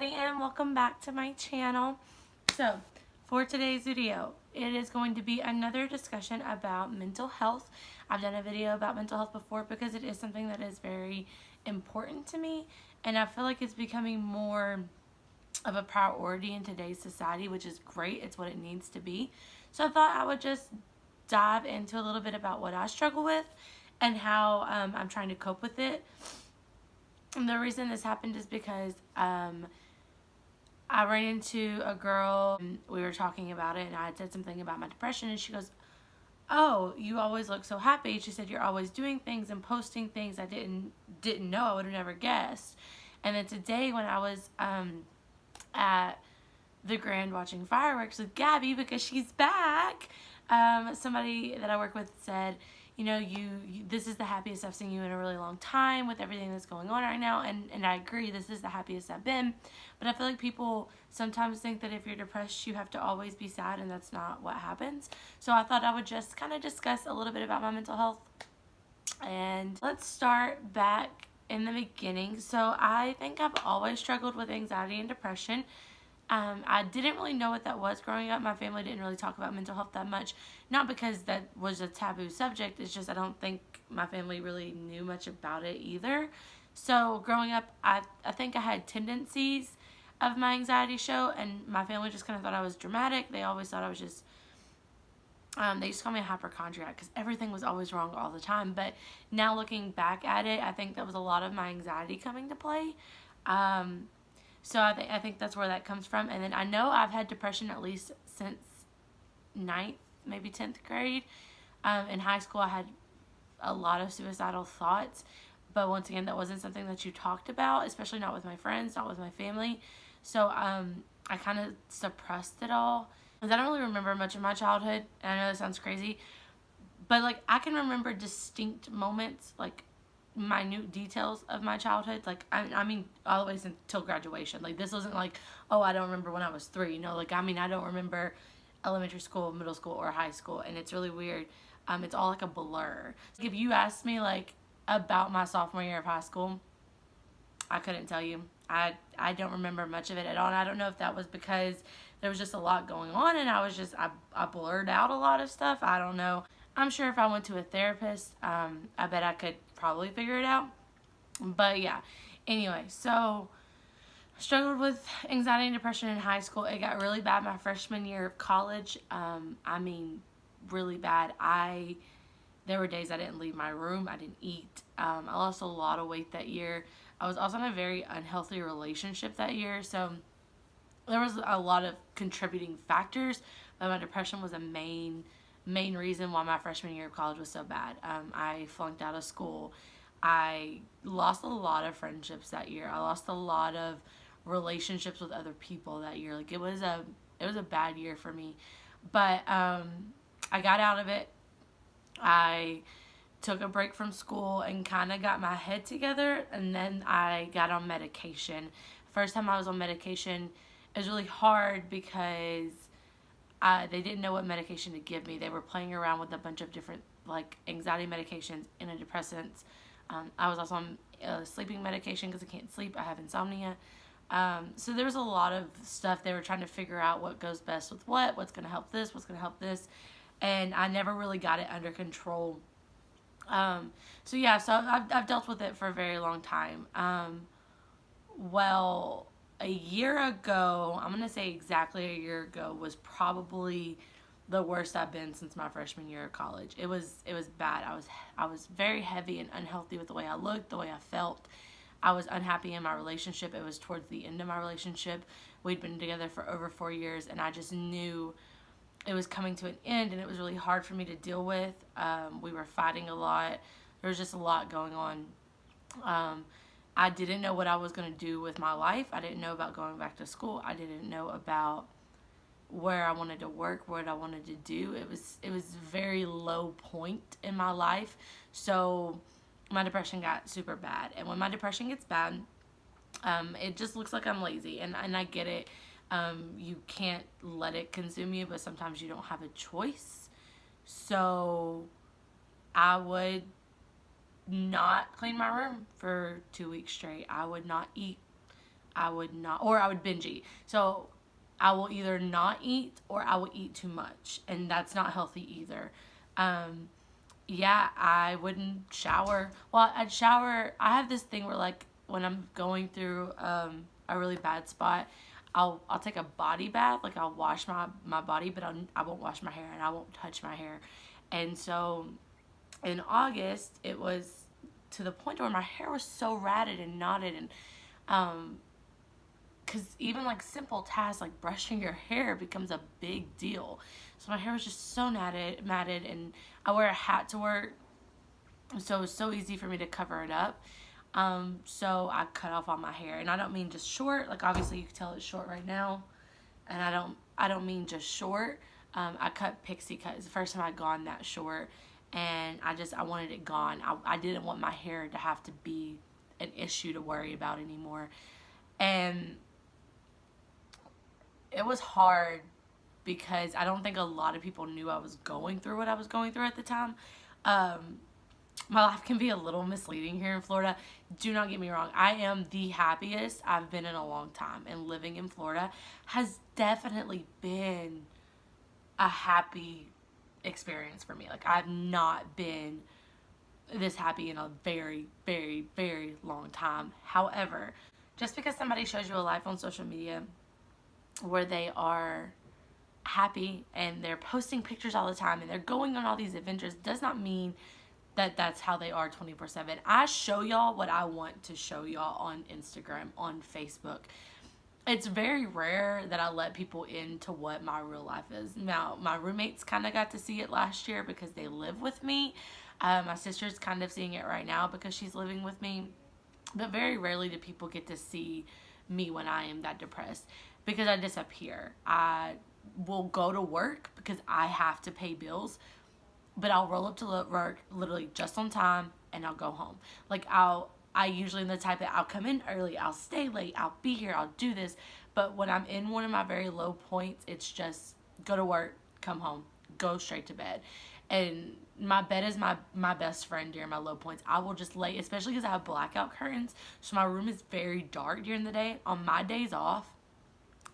everybody, and welcome back to my channel. So for today's video, it is going to be another discussion about mental health. I've done a video about mental health before because it is something that is very important to me, and I feel like it's becoming more of a priority in today's society, which is great. It's what it needs to be. So I thought I would just dive into a little bit about what I struggle with and how I'm trying to cope with it. And the reason this happened is because I ran into a girl and we were talking about it, and I had said something about my depression, and she goes, "Oh, you always look so happy." She said, "You're always doing things and posting things I didn't know. I would have never guessed." And then today when I was at the Grand watching fireworks with Gabby, because she's back, somebody that I work with said, you know, you this is the happiest I've seen you in a really long time with everything that's going on right now, and I agree, this is the happiest I've been. But I feel like people sometimes think that if you're depressed you have to always be sad, and that's not what happens. So I thought I would just kind of discuss a little bit about my mental health. And let's start back in the beginning. So I think I've always struggled with anxiety and depression. I didn't really know what that was growing up. My family didn't really talk about mental health that much. Not because that was a taboo subject. It's just I don't think my family really knew much about it either. So growing up, I think I had tendencies of my anxiety show, and my family just kind of thought I was dramatic. They always thought I was just, they used to call me a hypochondriac because everything was always wrong all the time. But now looking back at it, I think that was a lot of my anxiety coming to play. So I think that's where that comes from. And then I know I've had depression at least since 9th, maybe 10th grade. In high school, I had a lot of suicidal thoughts. But once again, that wasn't something that you talked about, especially not with my friends, not with my family. So I kind of suppressed it all. Because I don't really remember much of my childhood. And I know that sounds crazy. But, like, I can remember distinct moments, like, minute details of my childhood. Like, I mean, all the way until graduation. Like, this wasn't like, oh, I don't remember when I was 3. No, like, I mean, I don't remember elementary school, middle school, or high school. And it's really weird. It's all like a blur. If you asked me, like, about my sophomore year of high school, I couldn't tell you. I don't remember much of it at all. And I don't know if that was because there was just a lot going on, and I blurred out a lot of stuff. I don't know. I'm sure if I went to a therapist, I bet I could probably figure it out. But yeah, anyway, so I struggled with anxiety and depression in high school. It got really bad my freshman year of college. I mean, really bad. There were days I didn't leave my room. I didn't eat. I lost a lot of weight that year. I was also in a very unhealthy relationship that year. So there was a lot of contributing factors, but my depression was a main reason why my freshman year of college was so bad. I flunked out of school. I lost a lot of friendships that year. I lost a lot of relationships with other people that year. Like, it was a bad year for me. But I got out of it. I took a break from school and kind of got my head together, and then I got on medication. First time I was on medication, it was really hard because they didn't know what medication to give me. They were playing around with a bunch of different, like, anxiety medications, antidepressants. I was also on sleeping medication because I can't sleep. I have insomnia. So there was a lot of stuff. They were trying to figure out what goes best with what's going to help this, what's going to help this. And I never really got it under control. So yeah, so I've dealt with it for a very long time. Well, a year ago, I'm going to say exactly a year ago, was probably the worst I've been since my freshman year of college. It was bad. I was very heavy and unhealthy with the way I looked, the way I felt. I was unhappy in my relationship. It was towards the end of my relationship. We'd been together for over 4 years, and I just knew it was coming to an end, and it was really hard for me to deal with. We were fighting a lot. There was just a lot going on. I didn't know what I was going to do with my life. I didn't know about going back to school. I didn't know about where I wanted to work, what I wanted to do. It was a very low point in my life. So my depression got super bad. And when my depression gets bad, it just looks like I'm lazy. And I get it. You can't let it consume you, but sometimes you don't have a choice. So I would not clean my room for 2 weeks straight. I would not eat. I would not, or I would binge eat. So I will either not eat or I will eat too much, and that's not healthy either. Yeah, I wouldn't shower. Well, I'd shower. I have this thing where, like, when I'm going through a really bad spot, I'll take a body bath. Like, I'll wash my body, but I won't wash my hair and I won't touch my hair. And so in August, it was to the point where my hair was so ratted and knotted, and because even like simple tasks like brushing your hair becomes a big deal. So my hair was just so matted, and I wear a hat to work, so it was so easy for me to cover it up. So I cut off all my hair, and I don't mean just short. Like, obviously you can tell it's short right now, and I don't mean just short. I cut pixie cut. It's the first time I'd gone that short, and I wanted it gone. I didn't want my hair to have to be an issue to worry about anymore. And it was hard because I don't think a lot of people knew I was going through what I was going through at the time. My life can be a little misleading here in Florida. Do not get me wrong. I am the happiest I've been in a long time, and living in Florida has definitely been a happy experience for me. Like, I've not been this happy in a very, very, very long time. However, just because somebody shows you a life on social media where they are happy and they're posting pictures all the time and they're going on all these adventures does not mean that that's how they are 24/7. I show y'all what I want to show y'all on Instagram, on Facebook. It's very rare that I let people into what my real life is. Now, my roommates kind of got to see it last year because they live with me. My sister's kind of seeing it right now because she's living with me. But very rarely do people get to see me when I am that depressed, because I disappear. I will go to work because I have to pay bills, but I'll roll up to work literally just on time and I'll go home. Like, I usually am the type that I'll come in early, I'll stay late, I'll be here, I'll do this. But when I'm in one of my very low points, it's just go to work, come home, go straight to bed. And my bed is my best friend during my low points. I will just lay, especially because I have blackout curtains, so my room is very dark during the day. On my days off,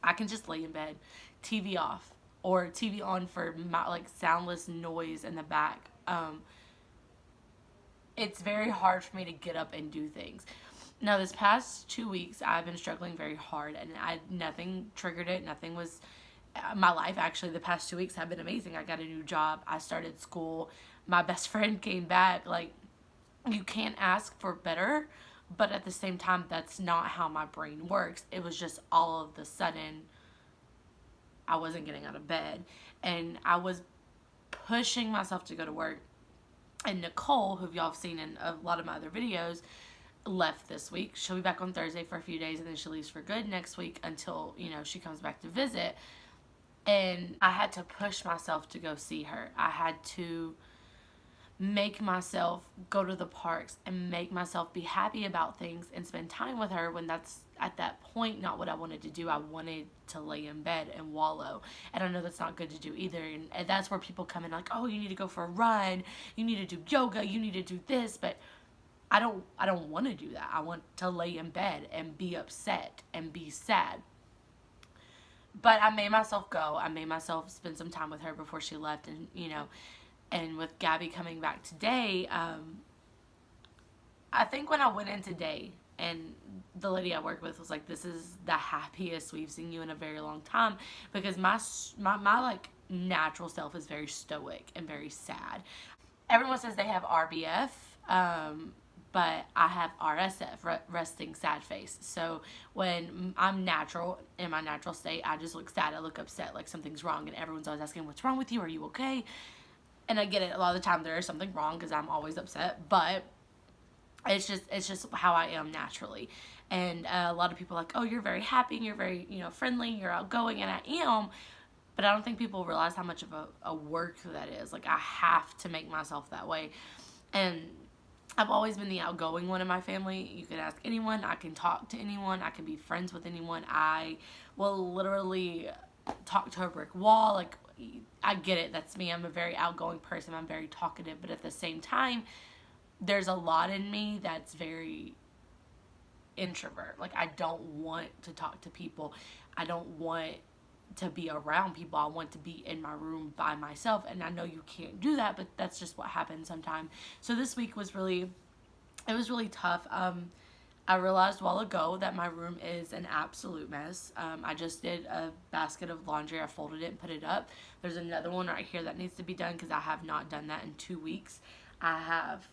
I can just lay in bed, TV off, or TV on for my, like, soundless noise in the back. It's very hard for me to get up and do things. Now, this past 2 weeks, I've been struggling very hard, and nothing triggered it. Nothing was, my life actually the past 2 weeks have been amazing. I got a new job. I started school. My best friend came back. Like, you can't ask for better, but at the same time, that's not how my brain works. It was just all of the sudden, I wasn't getting out of bed, and I was pushing myself to go to work. And Nicole, who y'all have seen in a lot of my other videos, left this week. She'll be back on Thursday for a few days, and then she leaves for good next week until, she comes back to visit. And I had to push myself to go see her. I had to make myself go to the parks and make myself be happy about things and spend time with her, when that's at that point not what I wanted to do. I wanted to lay in bed and wallow, and I know that's not good to do either. And that's where people come in like, oh, you need to go for a run, you need to do yoga, you need to do this. But I don't want to do that. I want to lay in bed and be upset and be sad. But I made myself go. I made myself spend some time with her before she left. And and with Gabby coming back today, I think when I went in today, and the lady I work with was like, this is the happiest we've seen you in a very long time, because my like natural self is very stoic and very sad. Everyone says they have RBF, but I have RSF, resting sad face. So when I'm natural, in my natural state, I just look sad, I look upset, like something's wrong, and everyone's always asking, what's wrong with you? Are you okay? And I get it, a lot of the time there is something wrong because I'm always upset, but it's just how I am naturally. And a lot of people are like, oh, you're very happy, and you're very, friendly, you're outgoing, and I am, but I don't think people realize how much of a work that is. Like, I have to make myself that way. And I've always been the outgoing one in my family. You can ask anyone, I can talk to anyone, I can be friends with anyone. I will literally talk to a brick wall. Like, I get it, that's me. I'm a very outgoing person, I'm very talkative, but at the same time, there's a lot in me that's very introvert. Like, I don't want to talk to people. I don't want to be around people. I want to be in my room by myself, and I know you can't do that, but that's just what happens sometimes. So this week was really, it was really tough. I realized a while ago that my room is an absolute mess. I just did a basket of laundry. I folded it and put it up. There's another one right here that needs to be done because I have not done that in 2 weeks. I have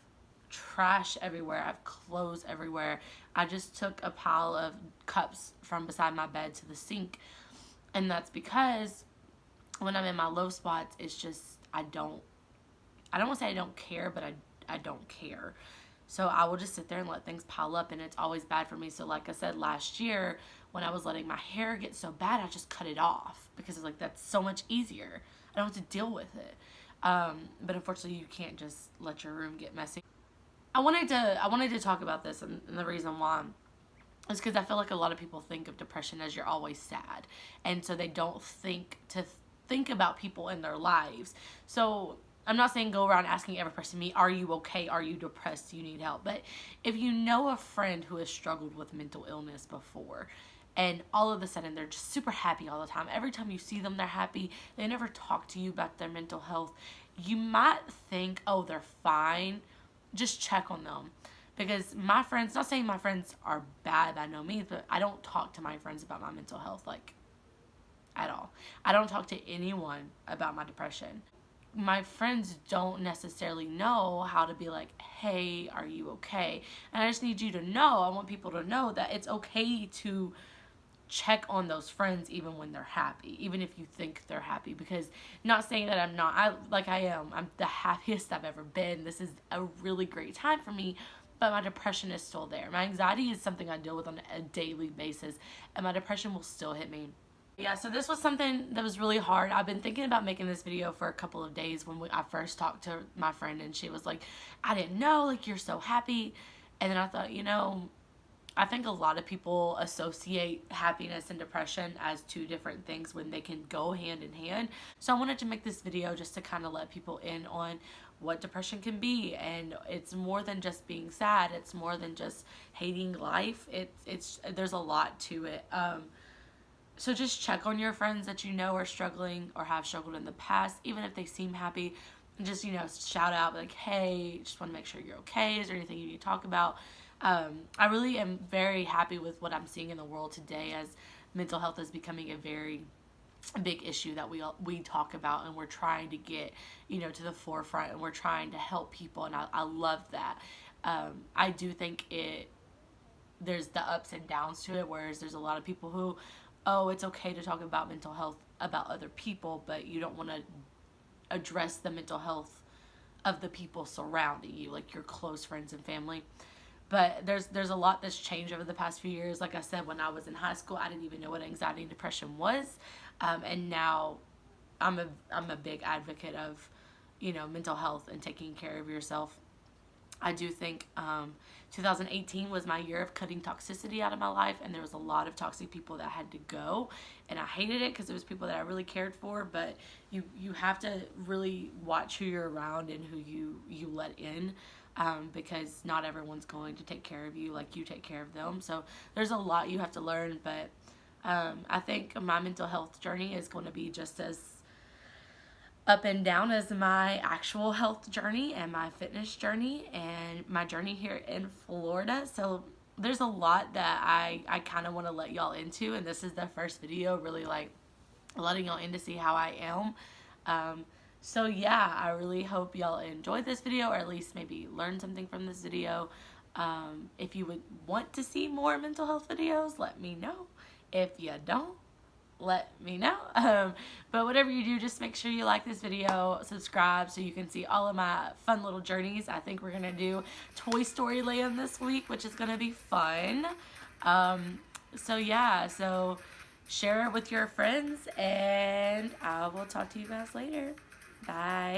trash everywhere. I have clothes everywhere. I just took a pile of cups from beside my bed to the sink. And that's because when I'm in my low spots, it's just, I don't want to say I don't care, but I don't care. So I will just sit there and let things pile up, and it's always bad for me. So like I said, last year when I was letting my hair get so bad, I just cut it off because it's like, that's so much easier. I don't have to deal with it. But unfortunately, you can't just let your room get messy. I wanted to talk about this, and the reason why is because I feel like a lot of people think of depression as you're always sad, and so they don't think about people in their lives. So I'm not saying go around asking every person you meet, are you okay? Are you depressed? Do you need help? But if you know a friend who has struggled with mental illness before, and all of a sudden they're just super happy all the time, every time you see them, they're happy, they never talk to you about their mental health, you might think, oh, they're fine. Just check on them. Because my friends, not saying my friends are bad by no means, but I don't talk to my friends about my mental health, like, at all. I don't talk to anyone about my depression. My friends don't necessarily know how to be like, hey, are you okay? And I just need you to know, I want people to know that it's okay to check on those friends even when they're happy, even if you think they're happy. Because, not saying that I'm not, I am. I'm the happiest I've ever been. This is a really great time for me, but my depression is still there. My anxiety is something I deal with on a daily basis, and my depression will still hit me. Yeah, so this was something that was really hard. I've been thinking about making this video for a couple of days when I first talked to my friend, and she was like, I didn't know, like, you're so happy. And then I thought, you know, I think a lot of people associate happiness and depression as two different things when they can go hand in hand. So I wanted to make this video just to kind of let people in on what depression can be, and it's more than just being sad. It's more than just hating life. It's there's a lot to it. So just check on your friends that you know are struggling or have struggled in the past, even if they seem happy. And just, you know, shout out like, hey, just want to make sure you're okay. Is there anything you need to talk about? I really am very happy with what I'm seeing in the world today, as mental health is becoming a very big issue that we talk about, and we're trying to get, you know, to the forefront, and we're trying to help people, and I love that. I do think there's the ups and downs to it, whereas there's a lot of people who, oh, it's okay to talk about mental health about other people, but you don't want to address the mental health of the people surrounding you, like your close friends and family. But there's a lot that's changed over the past few years. Like I said, when I was in high school, I didn't even know what anxiety and depression was, and now I'm a big advocate of, you know, mental health and taking care of yourself. I do think 2018 was my year of cutting toxicity out of my life, and there was a lot of toxic people that had to go, and I hated it because it was people that I really cared for. But you have to really watch who you're around and who you let in, because not everyone's going to take care of you like you take care of them. So there's a lot you have to learn, but I think my mental health journey is going to be just as up and down as my actual health journey and my fitness journey and my journey here in Florida. So there's a lot that I kind of want to let y'all into, and this is the first video really like letting y'all in to see how I am. So yeah, I really hope y'all enjoyed this video, or at least maybe learn something from this video. If you would want to see more mental health videos, let me know. If you don't, let me know. But whatever you do, just make sure you like this video, subscribe so you can see all of my fun little journeys. I think we're gonna do Toy Story Land this week, which is gonna be fun. So yeah, so share it with your friends, and I will talk to you guys later. Bye.